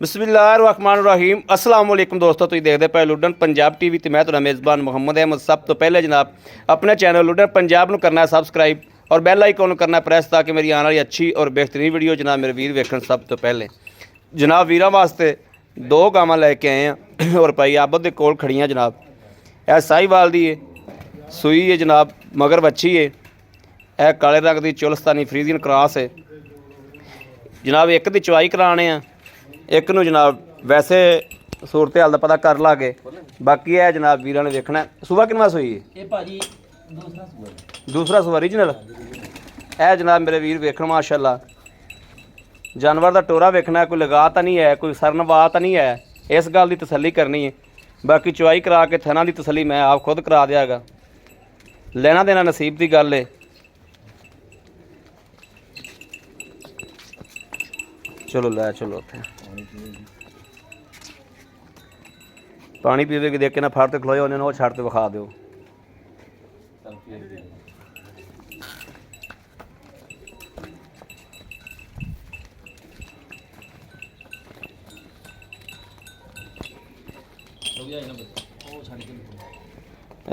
बिस्मिल्लाहिर्रहमानिर्रहीम अस्सलाम वालेकुम दोस्तों, तुसीं देखदे पए लुडन पंजाब टीवी ते मैं तुहाडा मेज़बान मुहम्मद अहमद। सब तो पहले जनाब अपने चैनल लुडन पंजाब नूं करना है सबसक्राइब और बैल आइकन नूं करना प्रेस ताकि मेरी आने वाली अच्छी और बेहतरीन वीडियो जनाब मेरे वीर वेखण। सब तो पहले जनाब वीरां वास्ते दो गावां लैके आए हैं और भाई आबद दे कोल खड़ियां जनाब। यह साहीवाल दी है, सूई है जनाब, मगर बच्ची है। यह काले रंग की चुलस्तानी फ्रीजियन क्रॉस है जनाब। एक दी चवाई कराने आ, एक नूं जनाब वैसे सूरत हाल का पता कर लागे। बाकी है जनाब वीरां ने वेखना। सूबा किनवा सूई है? दूसरा सूबा ओरिजिनल है जनाब। मेरे वीर वेखण माशाअल्लाह। जानवर का टोरा वेखना, कोई लगा तो नहीं है, कोई सरनवा तो नहीं है, इस गल की तसली करनी है। बाकी चवाई करा के थना की तसली मैं आप खुद करा दियागा। लेना देना नसीब की गल है। चलो लै चलो उत्थे पानी पीवे देख के ना फड़ तो खलोए उन्हें वो छड़ तो विखा दो।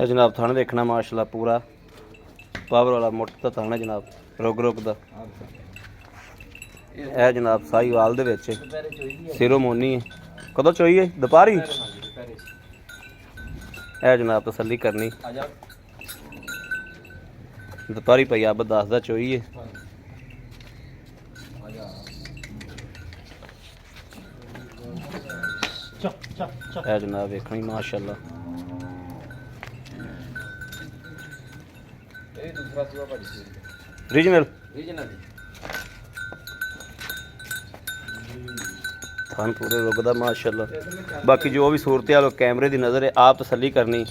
जनाब थन देखना माशाल्लाह, पूरा पावर वाला मोटा थन है जनाब, रुक रुक दा है जनाब। साहीवाल दे विच सिरों मोनी है। कदों चोई है? दोपहरी है जनाब, तसली करनी दोपहरी पई अब 10 दा चोई है। है जनाब वेखनी माशाल्लाह। रीजनल थान पूरे रुकदा माशाल्लाह। बाकी जो भी सूरत हाल कैमरे की नज़र है, आप तसली करनी।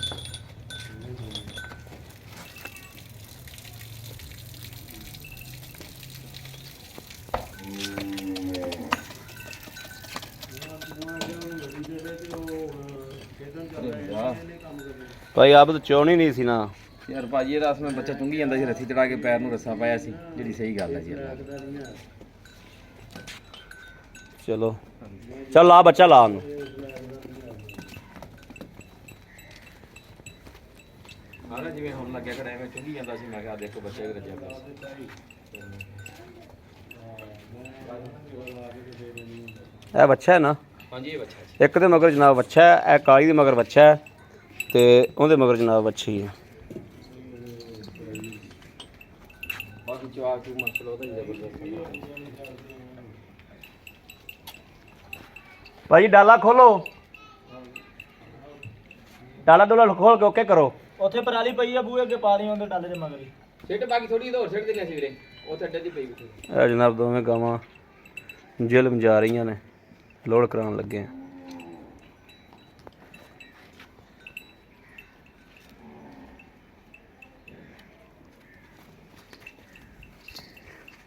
भाई आप तो चोनी नहीं सी ना यार भाजी ये रस में बच्चा चुंगी ਜਾਂਦਾ ਸੀ, ਰੱਸੀ ਚੜਾ ਕੇ ਪੈਰ ਨੂੰ ਰੱਸਾ ਪਾਇਆ ਸੀ, ਜਿਹੜੀ ਸਹੀ ਗੱਲ ਹੈ ਜੀ। चलो चल ला बच्चा ला ਉਹਨੂੰ। ਆਹ ਜਿਵੇਂ ਹੁਣ ਲੱਗਿਆ ਖੜਾ ਐਵੇਂ ਚੁੰਗੀ ਜਾਂਦਾ ਸੀ। ਮੈਂ ਕਿਹਾ ਦੇਖੋ ਬੱਚੇ ਵੀ ਰੱਜਿਆ ਪਿਆ ਇਹ ਬੱਚਾ ਹੈ ਨਾ? ਹਾਂਜੀ ਇਹ ਬੱਚਾ ਹੈ। ਇੱਕ ਦੇ ਮਗਰ ਜਨਾਬ ਬੱਚਾ ਹੈ, ਇਹ ਕਾਲੀ ਦੇ ਮਗਰ ਬੱਚਾ ਹੈ ਤੇ ਉਹਦੇ ਮਗਰ ਜਨਾਬ ਬੱਚੀ ਹੈ। ਬਾਕੀ ਚਵਾ ਚੂ ਮਸਲਾ ਉਹਦਾ ਹੀ ਜ਼ਬਰਦਸਤ। भाजी डाला खोलो, डाला डोला खोल के ओके करो। ਉੱਥੇ ਪਰਾਲੀ ਪਈ ਆ ਬੂਹੇ ਅੱਗੇ ਪਾ ਲਈ ਉਹਦੇ ਡਾਲੇ ਦੇ ਮਗਰ ਹੀ। ਸਿੱਟ ਬਾਕੀ ਥੋੜੀ ਹੋਰ ਸਿੱਟ ਦਿੰਦੇ ਸੀ ਵੀਰੇ, ਉਹ ਥੱਡੇ ਦੀ ਪਈ ਬਿਠੀ। ਇਹ ਜਨਾਬ ਦੋਵੇਂ ਗਾਵਾਂ ਜ਼ਿਲਮ ਜਾ ਰਹੀਆਂ ਨੇ, ਲੋਡ ਕਰਾਉਣ ਲੱਗੇ ਆ।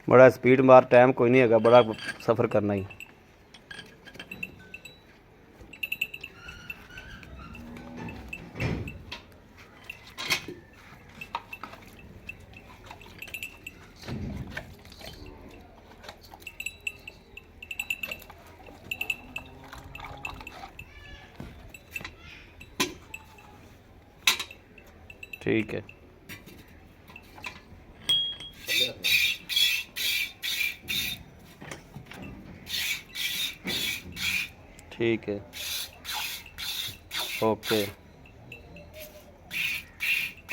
बड़ा स्पीड मार, टाइम कोई नहीं है, बड़ा सफ़र करना ही। ठीक है ठीक है ओके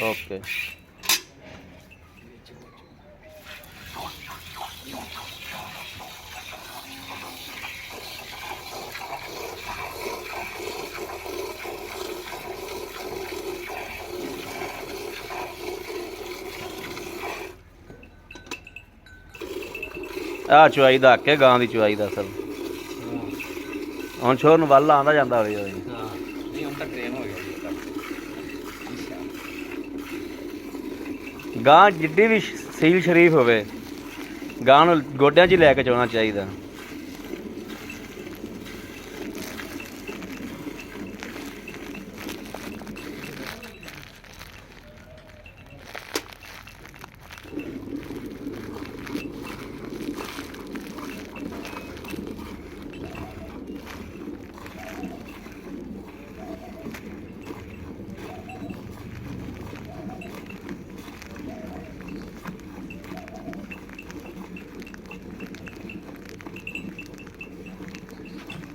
ओके। आ चुवाई का हक है, गां की चुवाई का असल ਹੁਣ ਛੋਰ ਨੂੰ ਵੱਲ ਆਉਂਦਾ ਜਾਂਦਾ ਹੋਵੇ। ਹਾਂ ਨਹੀਂ ਹੁਣ ਤਾਂ ਟ੍ਰੇਨ ਹੋ ਗਿਆ ਗਾਂ ਜਿੱਡੀ ਵੀ ਸੀਲ ਸ਼ਰੀਫ ਹੋਵੇ, ਗਾਂ ਨੂੰ ਗੋਡਿਆਂ 'ਚ ਹੀ ਲੈ ਕੇ ਚੋਣਾ ਚਾਹੀਦਾ।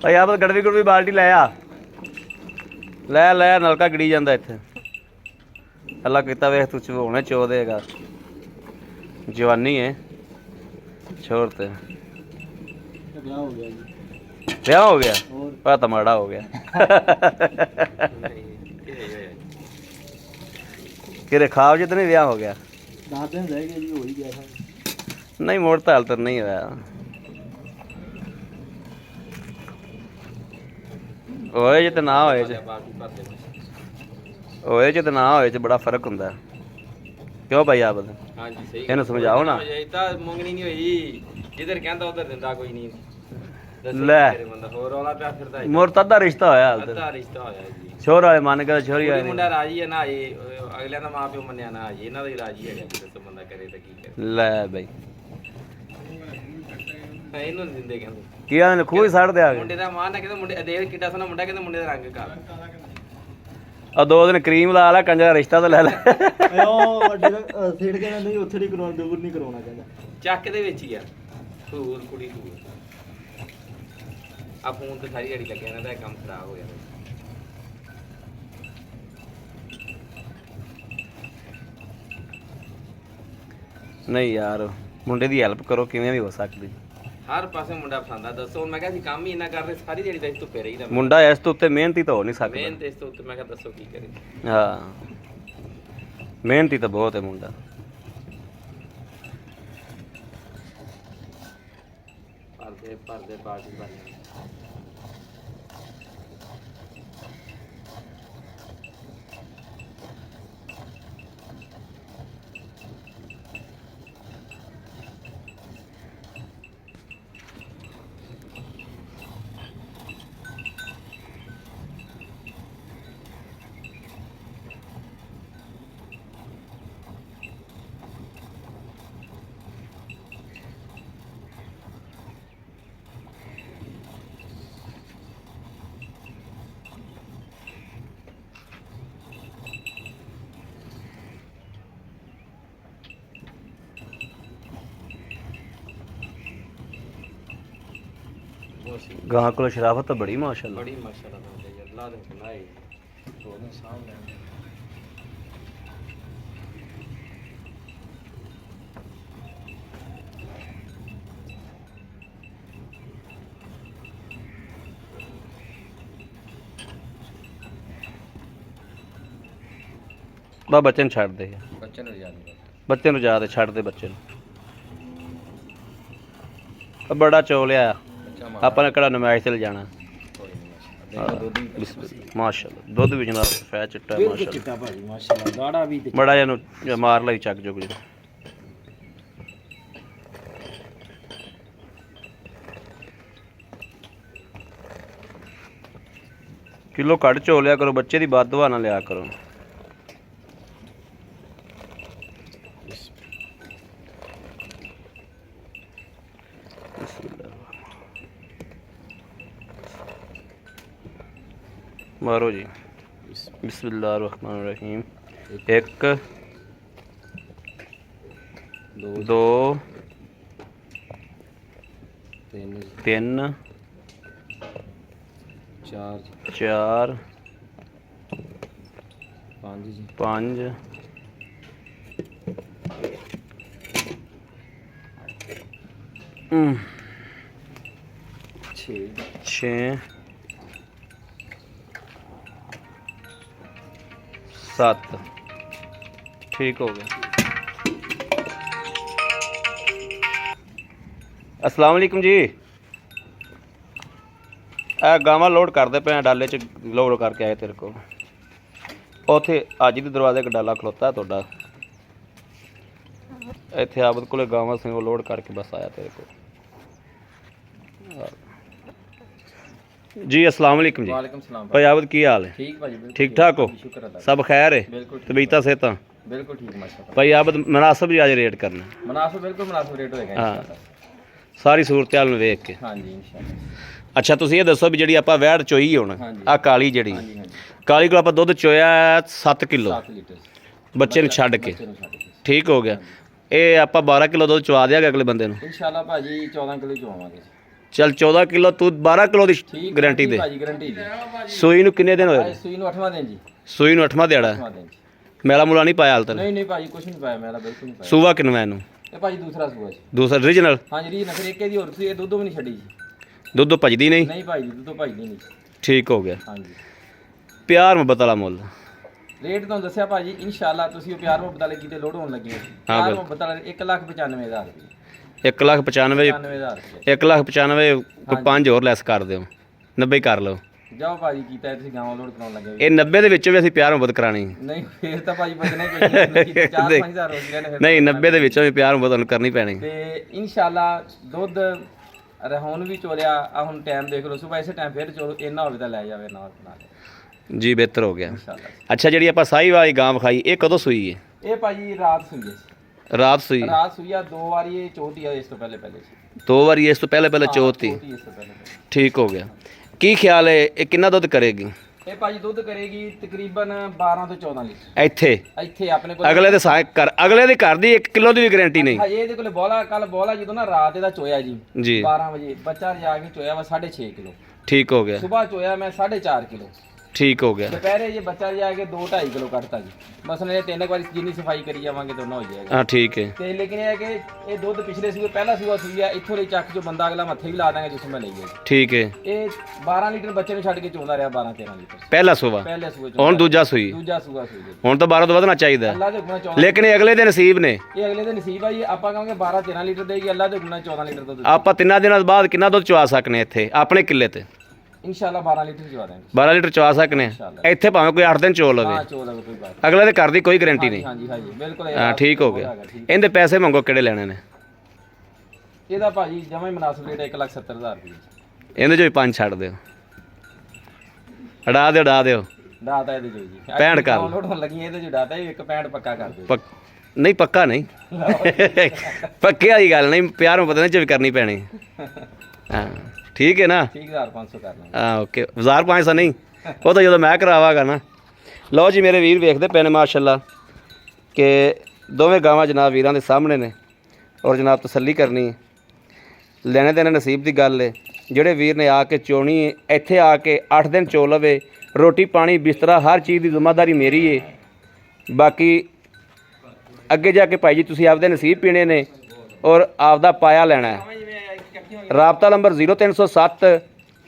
ਭਾਈ ਆਪ ਗੜਵੀ ਗੁੜਵੀ ਬਾਲਟੀ ਲੈ ਆ, ਲੈ ਨਲਕਾ ਗੜੀ ਜਾਂਦਾ ਇੱਥੇ। ਅੱਲਾ ਕੀਤਾ ਵੇਖ ਤੂੰ ਹੁਣੇ ਚੋ ਦੇਗਾ, ਜਵਾਨੀ ਹੈ ਛੋੜ ਤੇ। ਵਿਆਹ ਹੋ ਗਿਆ ਜੀ। ਵਿਆਹ ਹੋ ਗਿਆ? ਹੋਰ ਪਾ ਤਾਂ ਮਾੜਾ ਹੋ ਗਿਆ। ਕਿਰੇ ਖਾਬ ਜਿੱਦ ਨਹੀਂ ਵਿਆਹ ਹੋ ਗਿਆ? 10 ਦਿਨ ਰਹਿ ਗਏ ਜੀ, ਹੋ ਹੀ ਗਿਆ। ਨਹੀਂ ਮੋੜ ਤਾਂ ਹਾਲ ਤਾਂ ਨਹੀਂ ਹੋਇਆ। ਹੋਏ ਜੇ ਤੇ ਨਾ ਹੋਏ ਜੇ, ਹੋਏ ਜੇ ਤੇ ਨਾ ਹੋਏ ਜੇ ਬੜਾ ਫਰਕ ਹੁੰਦਾ। ਕਿਉਂ ਭਾਈ ਆਪ? ਹਾਂਜੀ ਸਹੀ। ਇਹਨੂੰ ਸਮਝਾਓ ਨਾ। ਇਹ ਤਾਂ ਮੰਗਣੀ ਨਹੀਂ ਹੋਈ, ਜਿੱਧਰ ਕਹਿੰਦਾ ਉਧਰ ਦਿੰਦਾ ਕੋਈ ਨਹੀਂ। ਲੈ ਬੰਦਾ ਹੋਰ ਰੌਲਾ ਪਿਆ ਫਿਰਦਾ। ਮੋਰ ਤਾਂ ਅੱਧਾ ਰਿਸ਼ਤਾ ਹੋਇਆ ਹਾਲ ਤੇ। ਅੱਧਾ ਰਿਸ਼ਤਾ ਹੋਇਆ ਜੀ। ਛੋਰ ਵਾਲੇ ਮੰਨ ਕੇ ਛੋਰੀ ਕੁੜੀ ਆਏ ਮੁੰਡਾ ਰਾਜੀ ਹੈ ਨਾ, ਇਹ ਅਗਲਿਆਂ ਦਾ ਮਾਂ ਪਿਓ ਮੰਨਿਆ ਨਾ, ਇਹਨਾਂ ਦਾ ਹੀ ਰਾਜੀ ਹੈਗਾ। ਦੱਸੋ ਬੰਦਾ ਕਰੇ ਤਾਂ ਕੀ ਕਰੇ। ਲੈ ਬਈ ਇਹਨੂੰ ਨਹੀਂ ਦਿੰਦੇ ਕਹਿੰਦੇ। ਕੀ ਆਨੇ ਖੂਹ ਹੀ ਸੜ ਦੇ ਆ ਗਏ। ਮੁੰਡੇ ਦਾ ਮਾਂ ਨਾ ਕਹਿੰਦਾ, ਮੁੰਡੇ ਦੇਖ ਕਿੱਡਾ ਸੋਹਣਾ ਮੁੰਡਾ, ਕਹਿੰਦਾ ਮੁੰਡੇ ਦਾ ਰੰਗ ਕਾਲਾ। ਆ 2 ਦਿਨ ਕਰੀਮ ਲਾ ਲੈ ਕੰਜਰ ਰਿਸ਼ਤਾ ਤਾਂ ਲੈ ਲੈ। ਉਹ ਵੱਡੇ ਸਿੜ ਕੇ ਨਹੀਂ, ਉੱਥੇ ਨਹੀਂ ਕਰਾਉਣਾ, ਦੂਰ ਨਹੀਂ ਕਰਾਉਣਾ ਕਹਿੰਦਾ। ਚੱਕ ਦੇ ਵਿੱਚ ਹੀ ਆ ਧੂਰ ਕੁੜੀ ਧੂਰ। ਆ ਫੋਨ ਤੇ ਸਾਰੀ ਦਿਹਾੜੀ ਲੱਗਿਆ ਰਹਿੰਦਾ, ਕੰਮ ਖਰਾਬ ਹੋ ਜਾਂਦਾ। ਨਹੀਂ ਯਾਰ ਮੁੰਡੇ ਦੀ ਹੈਲਪ ਕਰੋ, ਕਿਵੇਂ ਵੀ ਹੋ ਸਕਦੀ। ਹਰ ਪਾਸੇ ਮੁੰਡਾ ਪਸੰਦ ਆ। ਦੱਸੋ ਮੈਂ ਕਿਹਾ ਸੀ ਕੰਮ ਹੀ ਇੰਨਾ ਕਰਦੇ, ਸਾਰੀ ਦਿਹਾੜੀ ਤਾਂ ਇਸ ਧੁੱਪੇ ਰਹੀਦਾ। ਮੁੰਡਾ ਇਸ ਤੋਂ ਉੱਤੇ ਮਿਹਨਤੀ ਤਾਂ ਹੋ ਨਹੀਂ ਸਕਦਾ। ਮਿਹਨਤ ਇਸ ਤੋਂ ਉੱਤੇ, ਮੈਂ ਕਿਹਾ ਦੱਸੋ ਕੀ ਕਰੇ। ਹਾਂ ਮਿਹਨਤੀ ਤਾਂ ਬਹੁਤ ਹੈ ਮੁੰਡਾ। ਭਰਦੇ ਬਾਜੀ ਬਣ ਜਾਂਦੇ। ਗਾਂ ਕੋਲ ਸ਼ਰਾਫਤ ਤਾਂ ਬੜੀ ਮਾਸ਼ਾਅੱਲਾ। ਬੜੀ ਮਾਸ਼ਾਅੱਲਾ ਬੰਦੇ ਜੀ, ਅੱਲਾ ਦੇ ਬਣਾਏ ਦੋਨੋਂ ਸਾਹਮਣੇ। ਬਾ ਬੱਚੇ ਨੂੰ ਛੱਡ ਦੇ, ਬੱਚੇ ਨੂੰ ਯਾਦ ਨਹੀਂ। ਬੱਚੇ ਨੂੰ ਜਾ ਦੇ, ਛੱਡ ਦੇ ਬੱਚੇ ਨੂੰ। ਆ ਬੜਾ ਚੋਲਿਆ, ਆਪਾਂ ਨੇ ਕਿਹੜਾ ਨਮਾਜ਼ ਤੇ ਜਾਣਾ। ਮਾਸ਼ਾਅੱਲਾ ਦੁੱਧ ਵੀ ਜਨਾਬ ਸਫੈਦ ਚਿੱਟਾ ਮਾਸ਼ਾਅੱਲਾ। ਚਿੱਟਾ ਭਾਜੀ ਮਾਸ਼ਾਅੱਲਾ, ਗਾੜਾ ਵੀ ਤੇ ਬੜਾ ਇਹਨੂੰ ਮਾਰ ਲਈ ਚੱਕ ਜੋ ਕੁਝ। ਕਿਲੋ ਘੱਟ ਝੋਲਿਆ ਕਰੋ, ਬੱਚੇ ਦੀ ਬਦਦੁਆ ਨਾ ਲਿਆ ਕਰੋ। मारो जी। बिस्मिल्लाहिर्रहमानिर्रहीम। 1 2 3 4 5 6 7। ठीक हो गया। अस्सलाम वालेकुम जी। गावां लोड करते पे डाले च लोड करके आए तेरे को। ਉੱਥੇ ਅੱਜ ਦੇ ਦਰਵਾਜ਼ੇ ਇੱਕ ਡਾਲਾ ਖਲੋਤਾ ਤੁਹਾਡਾ, ਇੱਥੇ ਆਬਦ ਕੋਲੇ ਗਾਵਾਂ ਸੀ, ਉਹ ਲੋਡ ਕਰਕੇ ਬਸ ਆਇਆ ਤੇਰੇ ਕੋਲ। ਜੀ अस्सलाम वालेकुम जी। वालेकुम सलाम भाई आबद की हाल है? ठीक भाजी, बिल्कुल ठीक ठाक हो? शुक्र अल्लाह। सब खैर है? बिल्कुल ठीक। तबीयत सेहत? बिल्कुल ठीक माशाल्लाह। भाई आबद मुनासिब जी आज रेट करना। मुनासिब, बिल्कुल मुनासिब रेट होएगा हाँ। इंशाल्लाह। ਸਾਰੀ ਸੂਰਤ ਹਾਲ ਨੂੰ ਵੇਖ ਕੇ। ਹਾਂਜੀ ਇੰਸ਼ਾਅੱਲਾ। ਅੱਛਾ ਤੁਸੀਂ ਇਹ ਦੱਸੋ ਵੀ ਜਿਹੜੀ ਆਪਾਂ ਵੈੜ ਚੋਈ ਹੁਣ ਹਾਂਜੀ। ਆ ਕਾਲੀ ਜਿਹੜੀ ਹਾਂਜੀ ਹਾਂਜੀ ਕਾਲੀ ਕੋਲ ਆਪਾਂ ਦੁੱਧ ਚੋਇਆ 7 ਕਿਲੋ 7 ਲੀਟਰ ਬੱਚੇ ਨੂੰ ਛੱਡ ਕੇ, ਬੱਚੇ ਨੂੰ ਛੱਡ ਕੇ। ਠੀਕ ਹੋ ਗਿਆ। ਇਹ ਆਪਾਂ 12 ਕਿਲੋ ਦੁੱਧ ਚਵਾ ਦਿਆਂਗੇ ਅਗਲੇ ਬੰਦੇ ਨੂੰ। ਇੰਸ਼ਾਅੱਲਾ ਭਾਜੀ 14 ਕਿਲੋ ਚਵਾਵਾਂਗੇ। ਚੱਲ 14 ਕਿਲੋ ਤੂੰ 12 ਕਿਲੋ ਦੀ ਠੀਕ ਗਾਰੰਟੀ ਦੇ। ਭਾਜੀ ਗਾਰੰਟੀ ਦੀ। ਸੂਈ ਨੂੰ ਕਿੰਨੇ ਦਿਨ ਹੋਏ? ਅੱਜ ਸੂਈ ਨੂੰ 8ਵਾਂ ਦਿਨ ਜੀ। ਸੂਈ ਨੂੰ 8ਵਾਂ ਦਿਹਾੜਾ। 8ਵਾਂ ਦਿਨ ਜੀ। ਮੈਲਾ ਮੂਲਾ ਨਹੀਂ ਪਾਇਆ ਹਾਲ ਤੱਕ? ਨਹੀਂ ਭਾਜੀ ਕੁਝ ਨਹੀਂ ਪਾਇਆ ਮੇਰਾ, ਬਿਲਕੁਲ ਨਹੀਂ ਪਾਇਆ। ਸੂਆ ਕਿੰਨਵਾਂ ਇਹਨੂੰ? ਇਹ ਭਾਜੀ ਦੂਸਰਾ ਸੂਆ ਜੀ। ਦੂਸਰਾ ਰੀਜਨਲ? ਹਾਂਜੀ ਜੀ ਨਖਰੇ ਇੱਕ ਦੀ ਹੋਰ ਸੀ, ਇਹ ਦੁੱਧ ਵੀ ਨਹੀਂ ਛੱਡੀ ਜੀ। ਦੁੱਧ ਭਜਦੀ ਨਹੀਂ? ਨਹੀਂ ਭਾਜੀ ਦੁੱਧ ਭਜਦੀ ਨਹੀਂ। ਠੀਕ ਹੋ ਗਿਆ। ਹਾਂਜੀ ਪਿਆਰ ਮੁਹੱਬਤ ਵਾਲਾ ਮੁੱਲ ਰੇਟ ਤੁਹਾਨੂੰ ਦੱਸਿਆ ਭਾਜੀ, ਇਨਸ਼ਾਅੱਲਾ ਤੁਸੀਂ ਉਹ ਪਿਆਰ ਮੁਹੱਬਤ ਵਾਲੇ ਕੀਤੇ ਲੋਡ ਹੋਣ ਲੱਗੇ। ਪਿਆਰ ਬਿਲਕੁਲ। ਮੁਹੱਬਤ ਵਾਲੇ 1,95,000 ਰੁਪਏ। 1,95,000 95,000 ਰੁਪਏ। 1,95,000 ਕੋਈ 5 ਹੋਰ ਲੈਸ ਕਰ ਦਿਓ, 90 ਕਰ ਲਓ। ਜਾਓ ਭਾਜੀ ਕੀਤਾ ਤੁਸੀਂ ਗਾਵਾਂ ਲੋਡ ਕਰਾਉਣ ਲੱਗੇ। ਇਹ 90 ਦੇ ਵਿੱਚੋਂ ਵੀ ਅਸੀਂ ਪਿਆਰ ਮੁਹੱਬਤ ਕਰਾਣੀ। ਨਹੀਂ ਫੇਰ ਤਾਂ ਭਾਜੀ ਬਚਣਾ ਹੀ ਕੋਈ 4-5,000 ਰੋਜ਼ ਨੇ ਫਿਰ। ਨਹੀਂ 90 ਦੇ ਵਿੱਚੋਂ ਵੀ ਪਿਆਰ ਮੁਹੱਬਤ ਤੁਹਾਨੂੰ ਕਰਨੀ ਪੈਣੀ। ਤੇ ਇਨਸ਼ਾਅੱਲਾ ਦੁੱਧ ਹੁਣ ਵੀ ਚੋਲਿਆ ਆ, ਹੁਣ ਟਾਈਮ ਦੇਖ ਲਓ, ਸੁਬਾ ਇਸੇ ਟਾਈਮ ਫਿਰ ਚੋਲ ਇੰਨਾ ਹੋਵੇ ਤਾਂ ਲੈ ਜਾਵੇ ਨਾਲ ਨਾਲ ਜੀ ਬਿਹਤਰ ਹੋ ਗਿਆ। ਇਨਸ਼ਾਅੱਲਾ। ਅੱਛਾ ਜਿਹੜੀ ਆਪਾਂ ਸਾਈ ਵਾਲੀ ਗਾਂ ਵਿਖਾਈ ਇਹ ਕਦੋਂ ਸੂਈ ਹੈ? ਇਹ ਭਾਜੀ ਰਾਤ ਸੂਈ ਹੈ। ਰਾਤ ਸੂਈ? ਰਾਤ ਸੂਈ ਆ, 2 ਵਾਰੀ ਇਹ ਚੋਟੀ ਆ, ਇਸ ਤੋਂ ਪਹਿਲੇ ਸੀ। 2 ਵਾਰੀ ਇਸ ਤੋਂ ਪਹਿਲੇ ਚੌਥੀ। ਚੋਟੀ ਇਸ ਤੋਂ ਪਹਿਲੇ। ਠੀਕ ਹੋ ਗਿਆ। ਕੀ ਖਿਆਲ ਹੈ ਇਹ ਕਿੰਨਾ ਦੁੱਧ ਕਰੇਗੀ? ਇਹ ਭਾਜੀ ਦੁੱਧ ਕਰੇਗੀ ਤਕਰੀਬਨ 12 ਤੋਂ 14 ਲੀਟਰ। ਇੱਥੇ ਆਪਣੇ ਕੋਲ ਅਗਲੇ ਦੇ ਘਰ ਦੀ 1 ਕਿਲੋ ਦੀ ਵੀ ਗਾਰੰਟੀ ਨਹੀਂ? ਹਜੇ ਇਹਦੇ ਕੋਲੇ ਬੋਲਾ, ਕੱਲ ਬੋਲਾ ਜਦੋਂ ਨਾ ਰਾਤ ਇਹਦਾ ਚੋਇਆ ਜੀ ਜੀ 12 ਵਜੇ, ਬੱਚਾ ਜਾ ਕੇ ਚੋਇਆ ਵਾ 6.5 ਕਿਲੋ। ਠੀਕ ਹੋ ਗਿਆ। ਸਵੇਰ ਚੋਇਆ ਮੈਂ 4.5 ਕਿਲੋ। ਠੀਕ ਹੋ ਗਿਆ। ਦੁਪਹਿਰੇ ਜੇ ਬੱਚਾ ਜਾ ਕੇ 2-2.5 ਕਿਲੋ ਕੱਢਤਾ ਜੀ। ਮਸਲੇ ਇਹ 3 ਵਾਰੀ ਜਿੰਨੀ ਸਫਾਈ ਕਰੀ ਜਾਵਾਂਗੇ ਦੋਨੋਂ ਹੋ ਜਾਏਗਾ। ਹਾਂ ਠੀਕ ਹੈ। ਤੇ ਲੇਕਿਨ ਇਹ ਹੈ ਕਿ ਇਹ ਦੁੱਧ ਪਿਛਲੇ ਸੂਏ ਪਹਿਲਾ ਸੂਆ ਇੱਥੋਂ ਲਈ ਚੱਕ ਜੋ ਬੰਦਾ ਅਗਲਾ ਮੱਥੇ ਵੀ ਲਾ ਦਾਂਗੇ ਜਿਸ ਮੈਂ ਲਈਏ। ਠੀਕ ਹੈ। ਇਹ 12 ਲੀਟਰ ਬੱਚੇ ਨੂੰ ਛੱਡ ਕੇ ਚੋਂਦਾ ਰਿਹਾ, 12-13 ਲੀਟਰ ਪਹਿਲਾ ਸੂਆ? ਪਹਿਲੇ ਸੂਏ ਹੁਣ ਦੂਜਾ ਸੂਈ? ਦੂਜਾ ਸੂਆ ਸੂਈ। ਹੁਣ ਤਾਂ 12 ਤੋਂ ਵਧਣਾ ਚਾਹੀਦਾ, ਅੱਲਾ ਦੇ ਗੁਣਾ 14। ਲੇਕਿਨ ਇਹ ਅਗਲੇ ਦੇ ਨਸੀਬ ਨੇ। ਇਹ ਅਗਲੇ ਦੇ ਨਸੀਬ ਆ ਜੀ। ਆਪਾਂ ਕਹਾਂਗੇ 12-13 ਲੀਟਰ ਦੇਗੀ, ਅੱਲਾ ਦੇ ਗੁਣਾ 14 ਲੀਟਰ ਦੁੱਧ। ਆਪਾਂ 3 ਦਿਨਾਂ ਬਾਅਦ ਕਿੰਨਾ ਦੁੱਧ ਚਵਾ ਸਕਨੇ ਇੱਥੇ ਆਪਣੇ ਕਿੱਲੇ ਤੇ? ਇਨਸ਼ਾਅੱਲਾ 12 ਲੀਟਰ ਚਵਾ ਦਾਂਗੇ। 12 ਲੀਟਰ ਚਵਾ ਸਕਨੇ ਇੱਥੇ, ਭਾਵੇਂ ਕੋਈ 8 ਦਿਨ ਚੋ ਲਵੇ। ਹਾਂ ਚੋ ਲਵੇ ਕੋਈ ਬਾਤ। ਅਗਲੇ ਦੇ ਘਰ ਦੀ ਕੋਈ ਗਾਰੰਟੀ ਨਹੀਂ। ਹਾਂਜੀ ਹਾਂਜੀ ਬਿਲਕੁਲ। ਹਾਂ ਠੀਕ ਹੋ ਗਿਆ। ਇਹਦੇ ਪੈਸੇ ਮੰਗੋ ਕਿਹੜੇ ਲੈਣੇ ਨੇ? ਇਹਦਾ ਭਾਜੀ ਜਮਾ ਹੀ ਮੁਨਾਸਿਬ ਰੇਟ 1,70,000 ਰੁਪਏ। ਇਹਦੇ ਚੋਂ ਵੀ 5 ਛੱਡ ਦਿਓ, ਉਡਾ ਦਿਓ ਦਾਤਾ ਇਹਦੇ ਚੋਂ ਜੀ 65 ਕਰ ਲੋਡ ਹੋਣ ਲੱਗੀ। ਇਹਦੇ ਚੋਂ ਦਾਤਾ 1.65 ਪੱਕਾ ਕਰ ਦਿਓ। ਨਹੀਂ ਪੱਕਾ ਨਹੀਂ ਪੱਕੇ ਵਾਲੀ ਗੱਲ ਨਹੀਂ, ਪਿਆਰ ਨੂੰ ਪਤਾ ਨਹੀਂ ਚ ਵੀ ਕਰਨੀ ਪੈਣੀ। ਹਾਂ ਠੀਕ ਹੈ ਨਾ? 3,500 ਕਰ ਲਾਂਗੇ। ਹਾਂ ਓਕੇ। 1,500 ਨਹੀਂ, ਉਹ ਤਾਂ ਜਦੋਂ ਮੈਂ ਕਰਾਵਾਂਗਾ ਨਾ। ਲਓ ਜੀ ਮੇਰੇ ਵੀਰ ਵੇਖਦੇ ਪਏ ਨੇ ਮਾਸ਼ਾਅੱਲਾ ਕਿ ਦੋਵੇਂ ਗਾਵਾਂ ਜਨਾਬ ਵੀਰਾਂ ਦੇ ਸਾਹਮਣੇ ਨੇ ਔਰ ਜਨਾਬ ਤਸੱਲੀ ਕਰਨੀ ਹੈ। ਲੈਣੇ ਦੇਣੇ ਨਸੀਬ ਦੀ ਗੱਲ ਹੈ। ਜਿਹੜੇ ਵੀਰ ਨੇ ਆ ਕੇ ਚੋਣੀ ਹੈ ਇੱਥੇ ਆ ਕੇ 8 ਦਿਨ ਚੋ ਲਵੇ, ਰੋਟੀ ਪਾਣੀ ਬਿਸਤਰਾ ਹਰ ਚੀਜ਼ ਦੀ ਜ਼ਿੰਮੇਵਾਰੀ ਮੇਰੀ ਹੈ। ਬਾਕੀ ਅੱਗੇ ਜਾ ਕੇ ਭਾਈ ਜੀ ਤੁਸੀਂ ਆਪਦੇ ਨਸੀਬ ਪੀਣੇ ਨੇ ਔਰ ਆਪਦਾ ਪਾਇਆ ਲੈਣਾ ਹੈ। ਰਾਬਤਾ ਨੰਬਰ 0307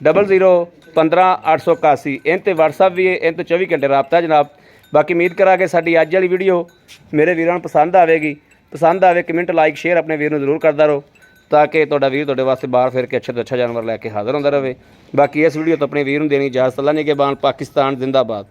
00 15 881। ਇਨ ਤੇ WhatsApp ਵੀ ਹੈ, ਇਨ ਤੇ 24 ਘੰਟੇ ਰਾਬਤਾ ਜਨਾਬ। ਬਾਕੀ ਉਮੀਦ ਕਰਾਂਗੇ ਸਾਡੀ ਅੱਜ ਵਾਲੀ ਵੀਡੀਓ ਮੇਰੇ ਵੀਰਾਂ ਨੂੰ ਪਸੰਦ ਆਵੇਗੀ। ਪਸੰਦ ਆਵੇ ਕਮੈਂਟ ਲਾਈਕ ਸ਼ੇਅਰ ਆਪਣੇ ਵੀਰ ਨੂੰ ਜ਼ਰੂਰ ਕਰਦਾ ਰਹੋ ਤਾਂ ਕਿ ਤੁਹਾਡਾ ਵੀਰ ਤੁਹਾਡੇ ਵਾਸਤੇ ਬਾਹਰ ਫਿਰ ਕੇ ਅੱਛੇ ਤੋਂ ਅੱਛਾ ਜਾਨਵਰ ਲੈ ਕੇ ਹਾਜ਼ਰ ਹੁੰਦਾ ਰਹੇ। ਬਾਕੀ ਇਸ ਵੀਡੀਓ ਤੋਂ ਆਪਣੇ ਵੀਰ ਨੂੰ ਦੇਣੀ ਇਜਾਜ਼ਤ। ਅੱਲਾ ਨਿਗਹਿਬਾਨ। ਪਾਕਿਸਤਾਨ ਜ਼ਿੰਦਾਬਾਦ।